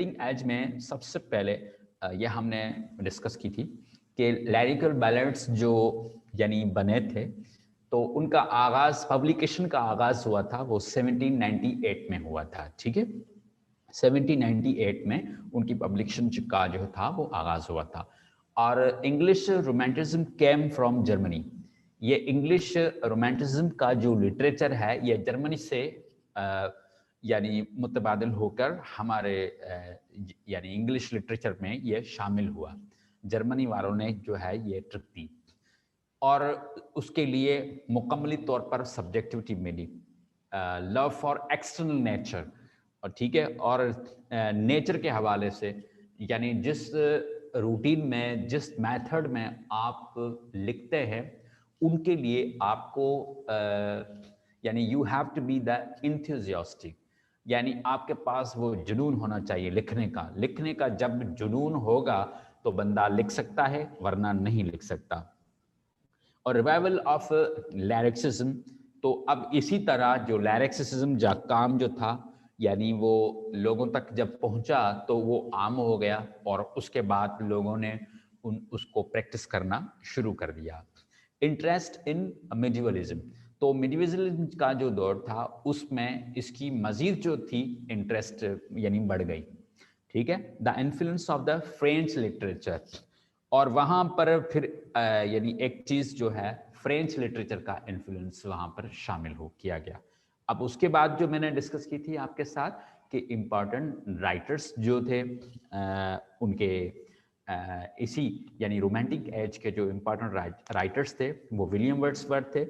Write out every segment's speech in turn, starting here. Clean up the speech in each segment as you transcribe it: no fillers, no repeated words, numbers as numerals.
As में सबसे पहले ये हमने डिस्कस की थी कि लिरिकल बैलेड्स जो यानी बने थे, तो उनका आगाज, पब्लिकेशन का आगाज हुआ था वो 1798 में हुआ था। ठीक है, 1798 में उनकी पब्लिकेशन का जो था वो आगाज हुआ था। और English romanticism came from Germany. ये इंग्लिश रोमांटिज्म का जो लिटरेचर है ये जर्मनी से यानी मुतबादिल होकर हमारे यानी इंग्लिश लिटरेचर में ये शामिल हुआ। जर्मनी वालों ने जो है ये ट्रिक दी और उसके लिए मुकम्मली तौर पर सब्जेक्टिविटी मिली, लव फॉर एक्सटर्नल नेचर। और ठीक है, और नेचर के हवाले से यानी जिस रूटीन में, जिस मेथड में आप लिखते हैं उनके लिए आपको यानी you have to be the enthusiastic, यानी आपके पास वो जुनून होना चाहिए लिखने का। लिखने का जब जुनून होगा तो बंदा लिख सकता है, वरना नहीं लिख सकता। और रिवाइवल ऑफ लिरिक्सिज्म, तो अब इसी तरह जो लिरिक्सिज्म का काम जो था यानी वो लोगों तक जब पहुंचा तो वो आम हो गया और उसके बाद लोगों ने उसको प्रैक्टिस करना शुरू कर दिया। इंटरेस्ट इन मिडिवलिज्म, तो मिडिवलिज्म का जो दौर था उसमें इसकी मजीद जो थी इंटरेस्ट यानी बढ़ गई। ठीक है, the influence of the French literature, और वहाँ पर फिर यानी एक चीज़ जो है फ्रेंच लिटरेचर का इन्फ्लुएंस वहाँ पर शामिल हो किया गया। अब उसके बाद जो मैंने डिस्कस की थी आपके साथ कि इम्पॉर्टेंट राइटर्स जो थे उनके इसी यानी रोमांटिक एज के जो इम्पॉर्टेंट राइटर्स थे वो विलियम वर्ड्सवर्थ थे।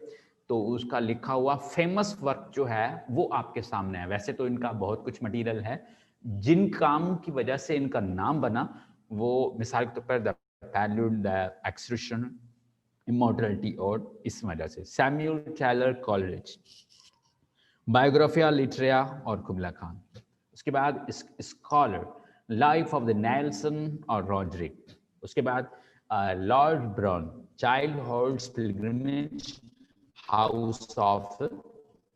तो उसका लिखा हुआ फेमस वर्क जो है वो आपके सामने है। वैसे तो इनका बहुत कुछ मटेरियल है, जिन काम की वजह से इनका नाम बना वो मिसाल के तौर पर the prelude, the excursion, immortality, और इस वजह से Samuel Taylor Coleridge, Biographia Literaria और कुबला खान। उसके बाद scholar, life of the Nelson और रॉड्रिक। उसके बाद lord Brown, childhood's pilgrimage, house of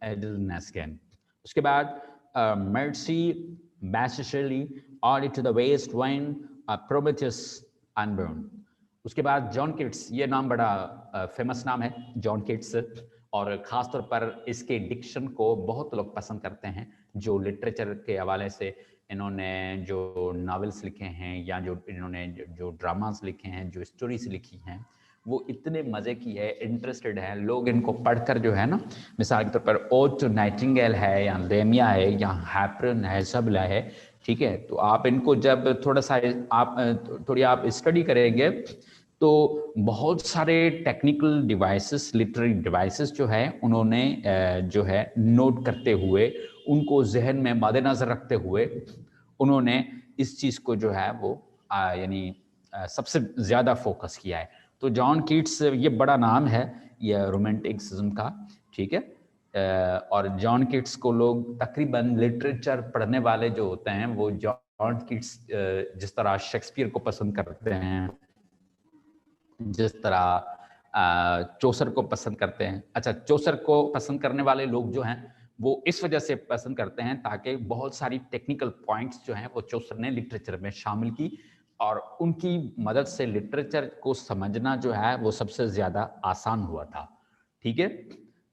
एडलनेस्कन। उसके बाद मर्सी बैसिशली, ode to the west wind, Prometheus unbound. उसके बाद जॉन किट्स, ये नाम बड़ा फेमस नाम है जॉन किट्स, और ख़ासतौर पर इसके डिक्शन को बहुत लोग पसंद करते हैं। जो लिटरेचर के हवाले से इन्होंने जो नावल्स लिखे हैं या जो इन्होंने जो ड्रामास लिखे हैं, जो स्टोरीज लिखी हैं, वो इतने मज़े की है, इंटरेस्टेड है लोग इनको पढ़कर जो है ना, मिसाल के तौर पर ओड टू नाइटिंगेल है या लेमिया है या हैपरन है, सबला है। ठीक है, तो आप इनको जब थोड़ा सा थोड़ी आप स्टडी करेंगे तो बहुत सारे टेक्निकल डिवाइसेस, लिटरेरी डिवाइसेस जो है उन्होंने जो है नोट करते हुए, उनको जहन में मद्देनजर रखते हुए उन्होंने इस चीज़ को जो है वो यानी सबसे ज़्यादा फोकस किया है। तो जॉन कीट्स ये बड़ा नाम है ये रोमांटिसिज्म का। ठीक है, और जॉन कीट्स को लोग तकरीबन लिटरेचर पढ़ने वाले जो होते हैं वो जॉन कीट्स जिस तरह शेक्सपियर को पसंद करते हैं, जिस तरह चौसर को पसंद करते हैं। अच्छा, चौसर को पसंद करने वाले लोग जो हैं वो इस वजह से पसंद करते हैं ताकि बहुत सारी टेक्निकल पॉइंट्स जो हैं वो चौसर ने लिटरेचर में शामिल की और उनकी मदद से लिटरेचर को समझना जो है वो सबसे ज़्यादा आसान हुआ था। ठीक है,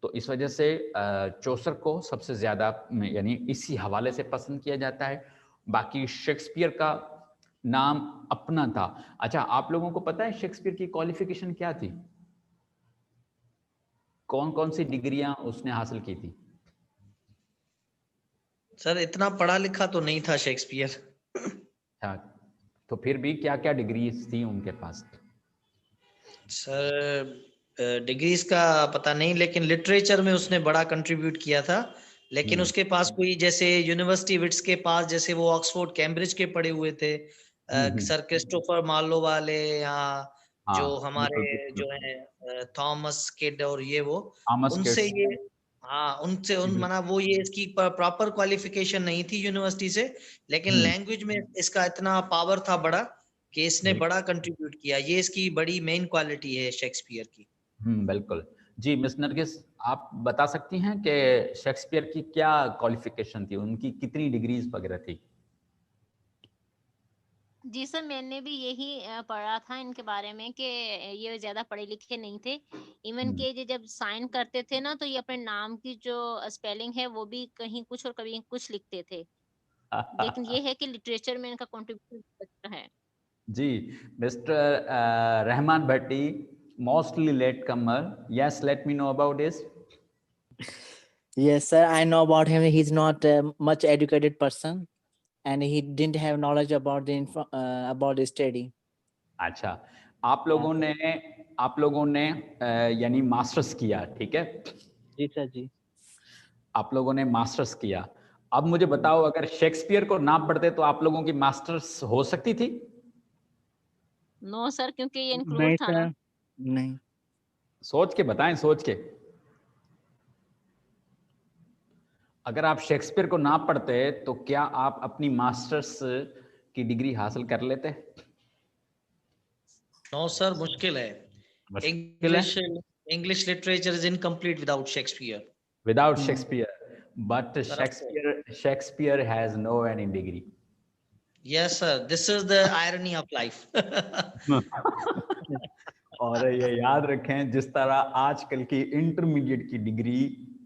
तो इस वजह से चौसर को सबसे ज़्यादा यानी इसी हवाले से पसंद किया जाता है। बाकी शेक्सपियर का नाम अपना था। अच्छा, आप लोगों को पता है शेक्सपियर की क्वालिफिकेशन क्या थी? कौन कौन सी डिग्रियां उसने हासिल की थी? सर इतना पढ़ा लिखा तो नहीं था शेक्सपियर। अच्छा, तो फिर भी क्या क्या डिग्रीज थी उनके पास? सर डिग्रीज का पता नहीं, लेकिन लिटरेचर में उसने बड़ा कंट्रीब्यूट किया था। लेकिन उसके पास कोई जैसे यूनिवर्सिटी विट्स के पास, जैसे वो ऑक्सफोर्ड कैम्ब्रिज के पढ़े हुए थे, सर क्रिस्टोफर मार्लो वाले, या जो हाँ, हमारे बिल्कुल बिल्कुल। जो है थॉमस किड और ये वो, थॉमस उनसे किट्स। ये, हाँ उनसे उन माना वो ये इसकी प्रॉपर क्वालिफिकेशन नहीं थी यूनिवर्सिटी से, लेकिन लैंग्वेज में इसका इतना पावर था बड़ा कि इसने बड़ा कंट्रीब्यूट किया। ये इसकी बड़ी मेन क्वालिटी है शेक्सपियर की। बिल्कुल। जी मिस नरगिस, आप बता सकती हैं कि शेक्सपियर की क्या क्वालिफिकेशन थी, उनकी कितनी डिग्रीज वगैरह थी? जी सर, मैंने भी यही पढ़ा था इनके बारे में कि ये ज़्यादा पढ़े लिखे नहीं थे। इवन हम्म। के ये जब साइन करते थे ना, तो ये अपने नाम की जो स्पेलिंग है वो भी कहीं कुछ और कहीं कुछ लिखते थे। लेकिन ये है कि लिटरेचर में इनका कंट्रीब्यूशन अच्छा है। जी, mister Rahman Bhatti, mostly latecomer. Yes, let me know about this. Yes, sir. I know about him. He's not a much educated person, and he didn't have knowledge about about the study. अच्छा, आप लोगों ने यानी masters किया, ठीक है? जी sir जी। आप लोगों ने मास्टर्स किया। अब मुझे बताओ, अगर शेक्सपियर को ना पढ़ते तो आप लोगों की मास्टर्स हो सकती थी? नो सर, क्योंकि ये इंक्लूड नहीं था ना। सर, नहीं। सोच के बताएं, सोच के। अगर आप शेक्सपियर को ना पढ़ते तो क्या आप अपनी मास्टर्स की डिग्री हासिल कर लेते? नो सर, मुश्किल है। मुश्किल है English literature is incomplete without Shakespeare. Without Shakespeare, but Sir, of course. Shakespeare has no any degree. Yes, sir. This is the irony of life. और ये याद रखें, जिस तरह आजकल की इंटरमीडिएट की डिग्री,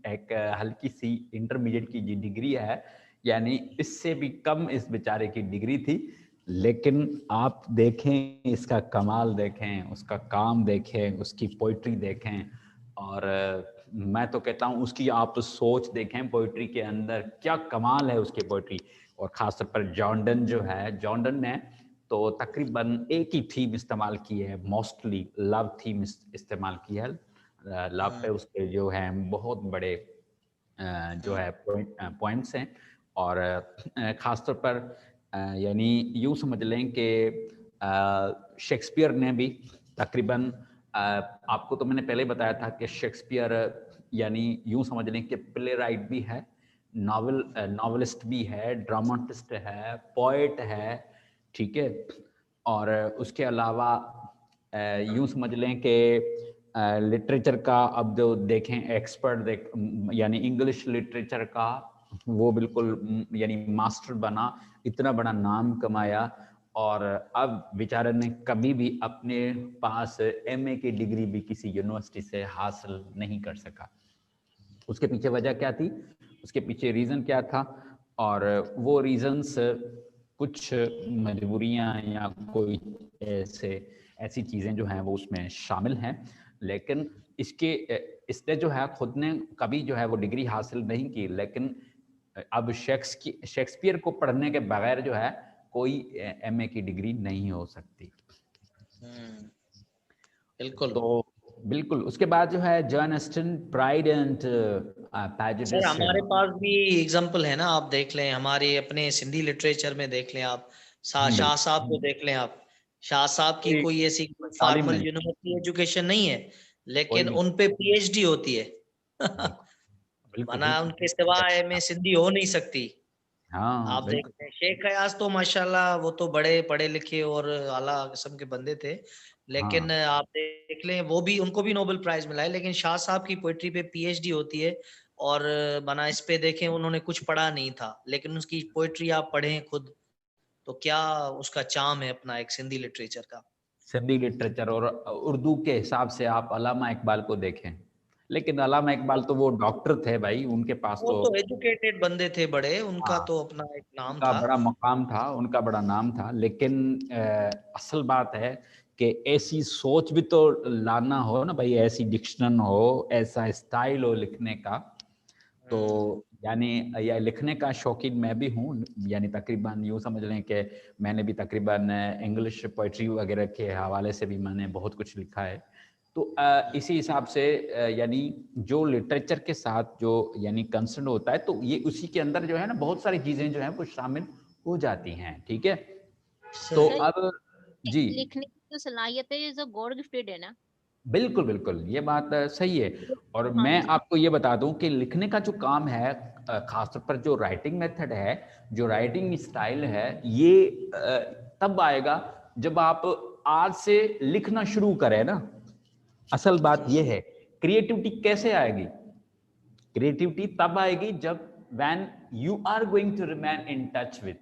एक हल्की सी इंटरमीडिएट की जो डिग्री है, यानी इससे भी कम इस बेचारे की डिग्री थी, लेकिन आप देखें इसका कमाल, देखें उसका काम, देखें उसकी पोइट्री देखें, और मैं तो कहता हूँ उसकी आप सोच देखें, पोइट्री के अंदर क्या कमाल है उसकी पोइट्री। और ख़ासतौर पर जॉर्डन जो है, जॉर्डन ने तो तकरीबन एक ही थीम इस्तेमाल की है, मोस्टली लव थीम इस्तेमाल की है। लव पे उसके जो हैं बहुत बड़े जो है पॉइंट्स हैं, और ख़ासतौर पर यानी यूँ समझ लें कि शेक्सपियर ने भी तकरीबन आपको तो मैंने पहले ही बताया था कि शेक्सपियर यानी यूँ समझ लें कि प्ले राइट भी है, नॉवलिस्ट भी है, ड्रामाटिस्ट है, पोएट है, ठीक है। और उसके अलावा यूँ समझ लें कि लिटरेचर का अब जो देखें एक्सपर्ट यानी इंग्लिश लिटरेचर का वो बिल्कुल यानी मास्टर बना, इतना बड़ा नाम कमाया, और अब बेचारे ने कभी भी अपने पास एमए की डिग्री भी किसी यूनिवर्सिटी से हासिल नहीं कर सका। उसके पीछे वजह क्या थी, उसके पीछे रीज़न क्या था, और वो रीज़न्स कुछ मजबूरियां या कोई ऐसी चीज़ें जो हैं वो उसमें शामिल हैं, लेकिन इसने जो है खुद ने कभी जो है वो डिग्री हासिल नहीं की, लेकिन अब शेक्सपियर को पढ़ने के बगैर जो है कोई एमए की डिग्री नहीं हो सकती। बिल्कुल। तो बिल्कुल उसके बाद जो है John Austin, pride and prejudice. Sir हमारे पास भी एग्जांपल है ना, आप देख लें, हमारे अपने सिंधी लिटरेचर में देख लें आप, शाह साहब को देख लें आप। शाह साहब की कोई ऐसी तालीम फॉर्मल नहीं, यूनिवर्सिटी एजुकेशन नहीं है, लेकिन कोई उन पे पीएचडी होती है। बिल्कुल वरना उनके सिवा में सिंधी हो नहीं सकती। हाँ आप बिल्कुल। देखते हैं शेख हयाज तो माशाल्लाह वो तो बड़े पढ़े लिखे और आला किस्म के बंदे थे, लेकिन हाँ आप देख लें वो भी, उनको भी नोबेल प्राइज मिला है, लेकिन शाह साहब की पोइट्री पे पीएचडी होती है। और बना इस पे देखें, उन्होंने कुछ पढ़ा नहीं था, लेकिन उसकी पोइट्री आप पढ़ें खुद, तो क्या उसका चार्म है अपना एक सिंधी लिटरेचर का। सिंधी लिटरेचर और उर्दू के हिसाब से आप अल्लामा इकबाल को देखें, लेकिन अल्लामा इकबाल तो वो डॉक्टर थे भाई, उनके पास वो तो तो एजुकेटेड बंदे थे बड़े, उनका हाँ, तो अपना एक नाम उनका था। बड़ा मकाम था, उनका बड़ा नाम था, लेकिन असल बात है कि ऐसी सोच भी तो लाना हो ना भाई, ऐसी डिक्शनरी हो, ऐसा स्टाइल हो लिखने का। तो यानी या लिखने का शौकीन मैं भी हूँ, यानी तकरीबन यूँ समझ लें कि मैंने भी तकरीबन इंग्लिश पोइट्री वगैरह के हवाले से भी मैंने बहुत कुछ लिखा है। तो इसी हिसाब से यानी जो लिटरेचर के साथ जो यानी कंसर्न होता है, तो ये उसी के अंदर जो है ना बहुत सारी चीज़ें जो हैं वो शामिल हो जाती हैं, ठीक है। तो सर, अब जी लिखने की जो सलाहियत है, ये जो गॉड गिफ्टेड है ना। बिल्कुल बिल्कुल, ये बात सही है। और हाँ मैं जी। आपको ये बता दूं कि लिखने का जो काम है, खासतौर पर जो राइटिंग मेथड है, जो राइटिंग स्टाइल है, ये तब आएगा जब आप आज से लिखना शुरू करें ना। असल बात ये है, क्रिएटिविटी कैसे आएगी? क्रिएटिविटी तब आएगी जब when you are going to remain in touch with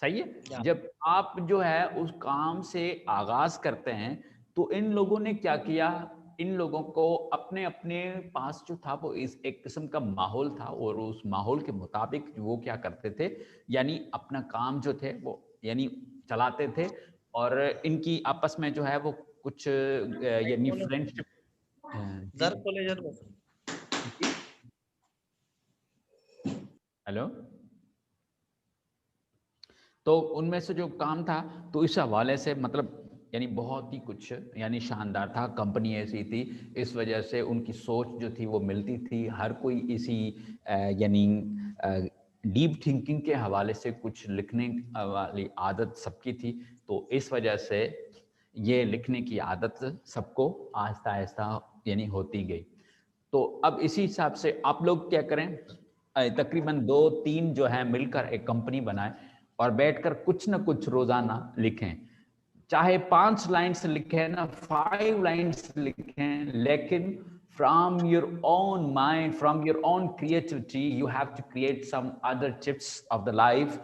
सही है। Yeah. जब आप जो है उस काम से आगाज करते हैं तो इन लोगों ने क्या किया, इन लोगों को अपने अपने पास जो था वो इस एक किस्म का माहौल था और उस माहौल के मुताबिक वो क्या करते थे, यानी अपना काम जो थे वो यानी चलाते थे और इनकी आपस में जो है वो कुछ यानी फ्रेंडशिप। जर कॉलेजर हेलो, तो उनमें से जो काम था तो इस हवाले से मतलब यानी बहुत ही कुछ यानी शानदार था। कंपनी ऐसी थी, इस वजह से उनकी सोच जो थी वो मिलती थी। हर कोई इसी यानी डीप थिंकिंग के हवाले से कुछ लिखने वाली आदत सबकी थी। तो इस वजह से ये लिखने की आदत सबको आहिस्ता आहिस्ता यानी होती गई। तो अब इसी हिसाब से आप लोग क्या करें, तकरीबन 2-3 जो है मिलकर एक कंपनी बनाएं और बैठकर कुछ ना कुछ रोजाना लिखें। चाहे 5 लाइन्स लिखें ना 5 लाइन्स लिखें, लेकिन from your own mind, from your own creativity, you have to create some other chips of the life.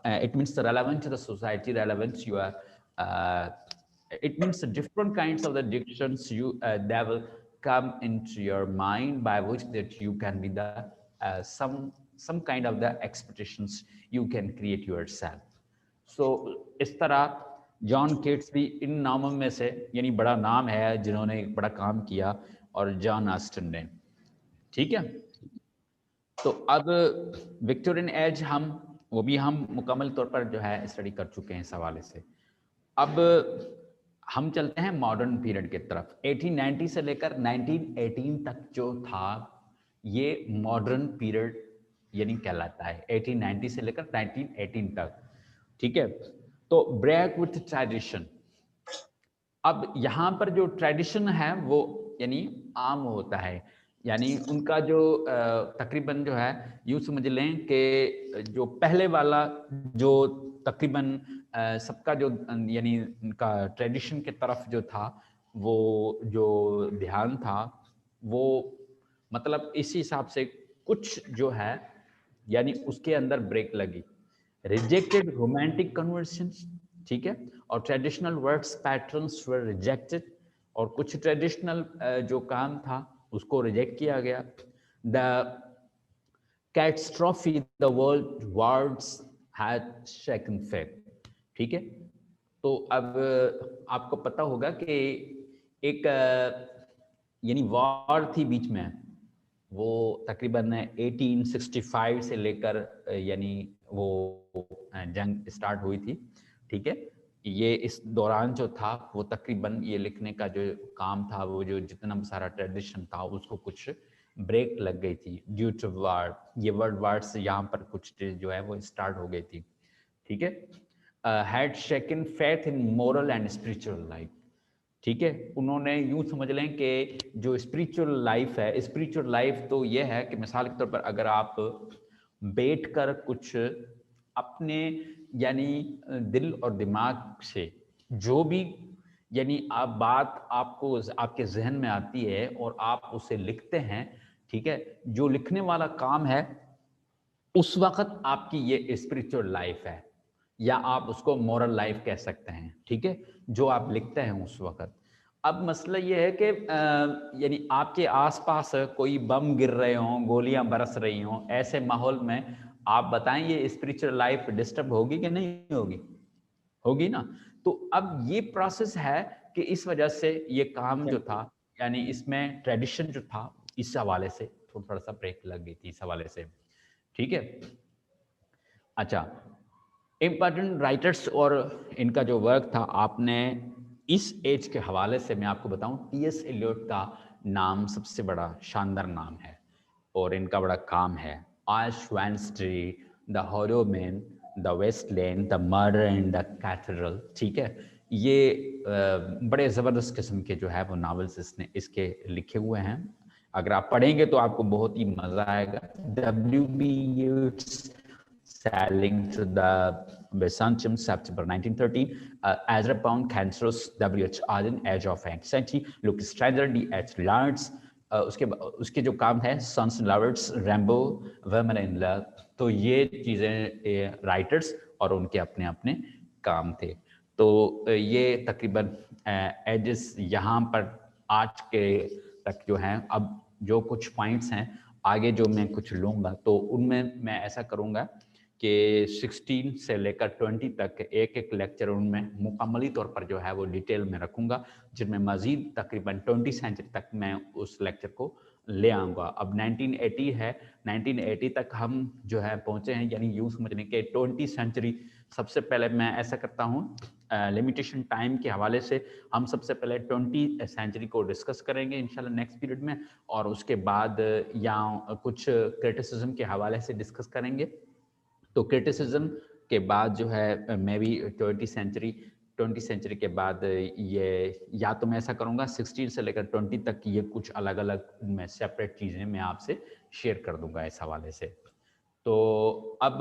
It means the relevant to the society, relevant you are. It means the different kinds of the dictions you that will come into your mind by which that you can be the some kind of the expectations you can create yourself. So इस तरह John केट्स भी इन नामों में से यानी बड़ा नाम है जिन्होंने एक बड़ा काम किया, और जॉन ऑस्टन ने, ठीक है। तो अब विक्टोरियन एज वो भी हम मुकम्मल तौर पर जो है स्टडी कर चुके हैं इस हवाले से। अब हम चलते हैं मॉडर्न पीरियड की तरफ। 1890 से लेकर 1918 तक जो था ये मॉडर्न पीरियड यानी कहलाता है, 1890 से लेकर 1918 तक, ठीक है। तो ब्रेक विथ ट्रेडिशन। अब यहाँ पर जो ट्रेडिशन है वो यानी आम होता है, यानी उनका जो तकरीबन जो है यूँ समझ लें कि जो पहले वाला जो तकरीबन सबका जो यानी उनका ट्रेडिशन के तरफ जो था वो जो ध्यान था वो मतलब इस हिसाब से कुछ जो है यानी उसके अंदर ब्रेक लगी। रिजेक्टेड रोमांटिक कन्वर्सेशंस, ठीक है, और ट्रेडिशनल वर्क्स पैटर्न्स वर रिजेक्टेड, और कुछ ट्रेडिशनल जो काम था उसको रिजेक्ट किया गया। The catastrophe the world wars had shaken faith, ठीक है। तो अब आपको पता होगा कि एक यानी वॉर थी बीच में, वो तकरीबन 1865 से लेकर यानी वो जंग स्टार्ट हुई थी, ठीक है। ये इस दौरान जो था वो तकरीबन ये लिखने का जो काम था वो जो जितना सारा ट्रेडिशन था उसको कुछ ब्रेक लग गई थी ड्यू टू वार। ये वर्ल्ड वार से यहाँ पर कुछ जो है वो स्टार्ट हो गई थी, ठीक है। Had shaken faith in moral and spiritual life, ठीक है। उन्होंने यूं समझ लें कि जो स्पिरिचुअल लाइफ है, स्पिरिचुअल लाइफ तो ये है कि मिसाल के तौर पर अगर आप बैठकर कुछ अपने यानी दिल और दिमाग से जो भी यानी आप बात आपको आपके जहन में आती है और आप उसे लिखते हैं, ठीक है, जो लिखने वाला काम है उस वक्त आपकी ये स्पिरिचुअल लाइफ है, या आप उसको मोरल लाइफ कह सकते हैं, ठीक है, जो आप लिखते हैं उस वक्त। अब मसला ये है कि यानी आपके आसपास कोई बम गिर रहे हों, गोलियां बरस रही हों, ऐसे माहौल में आप बताएं ये स्पिरिचुअल लाइफ डिस्टर्ब होगी कि नहीं होगी? होगी ना। तो अब ये प्रोसेस है कि इस वजह से ये काम जो था यानी इसमें ट्रेडिशन जो था इस हवाले से थोड़ा सा ब्रेक लग गई थी इस हवाले से, ठीक है। अच्छा, इम्पॉर्टेंट राइटर्स और इनका जो वर्क था, आपने इस एज के हवाले से मैं आपको बताऊं टी.एस. एलियट का नाम सबसे बड़ा शानदार नाम है और इनका बड़ा काम है ash Wednesday, the hollow man, the wasteland, the murder and the cathedral, ठीक है। ये बड़े ज़बरदस्त किस्म के जो है वो नावल्स इसने इसके लिखे हुए हैं। अगर आप पढ़ेंगे तो आपको बहुत ही मज़ा आएगा। W.B. Yeats sailing to the Byzantium, September 1913, Ezra Pound, Cancerous, W.H. Auden, Age of Anxiety, Luke Stranger, D.H. Lawrence, उसके जो काम है sons lovers, rainbow, women in love, तो ये चीज़ें राइटर्स और उनके अपने अपने काम थे। तो ये तकरीबन एजेस यहाँ पर आज के तक जो हैं। अब जो कुछ पॉइंट्स हैं आगे जो मैं कुछ लूँगा तो उनमें मैं ऐसा करूँगा कि 16 से लेकर 20 तक एक एक लेक्चर उनमें मुकम्मली तौर पर जो है वो डिटेल में रखूँगा, जिनमें मज़ीद तकरीबन 20 सेंचुरी तक मैं उस लेक्चर को ले आऊँगा। अब 1980 है, 1980 तक हम जो है पहुँचे हैं, यानी यूँ समझने के 20 सेंचुरी। सबसे पहले मैं ऐसा करता हूँ लिमिटेशन टाइम के हवाले से हम सबसे पहले 20 सेंचुरी को डिस्कस करेंगे इंशाल्लाह नेक्स्ट पीरियड में, और उसके बाद या कुछ क्रिटिसिज्म के हवाले से डिस्कस करेंगे। तो क्रिटिसिज्म के बाद जो है मैं भी 20 सेंचुरी के बाद ये या तो मैं ऐसा करूँगा 16 से लेकर 20 तक ये कुछ अलग अलग मैं सेपरेट चीज़ें मैं आपसे शेयर कर दूंगा इस हवाले से। तो अब